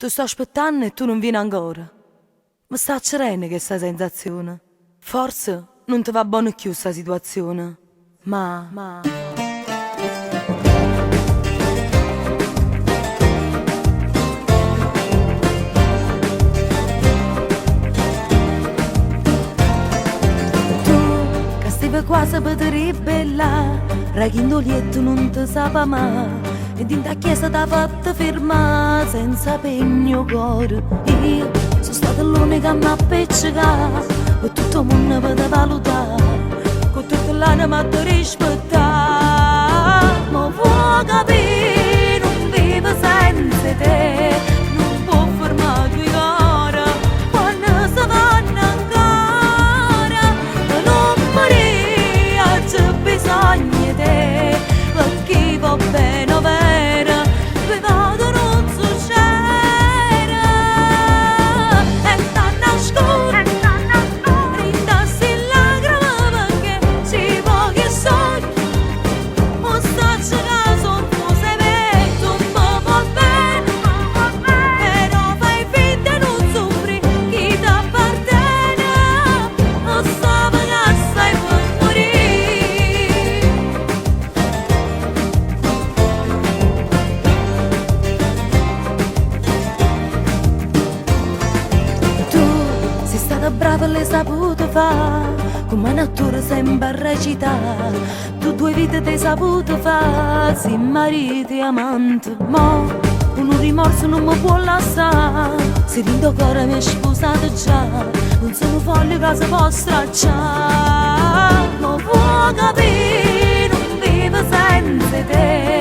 Ti sto aspettando e tu non vieni ancora. Mi sta accerendo questa sensazione. Forse non ti va bene più sta situazione. Ma... Tu, che stai quasi per te ribellare, raghindolietto non ti sapeva mai. E dinta chiesa t'ha fatta fermare senza pegno cuore. Io sono stata l'unica a mi appiccica e tutto il mondo per te valutare, con tutta l'anima ti rispettare. Ma vuoi capire, non vivo senza te, non può fermare due cuore quando si vanno ancora. E non morire, c'è bisogno di te, perché va bene o vero, peccato non succede. E stanno a scuola, rindarsi in lacrime perché ci vuoi che sogni. O stacci caso, tu sei vecchio, ma va bene, però fai finta e non soffri chi ti appartiene. O sai che stai per morire. Tu sei stata brava e l'hai saputo fare, come natura sempre recitare. Tu due vite ti hai saputo fare, sì, marito e amante. Ma un rimorso non mi può lasciare, se vinto cuore mi hai sposato già, non sono foglie che si può stracciare. Ma vuoi capire, non vivo senza te,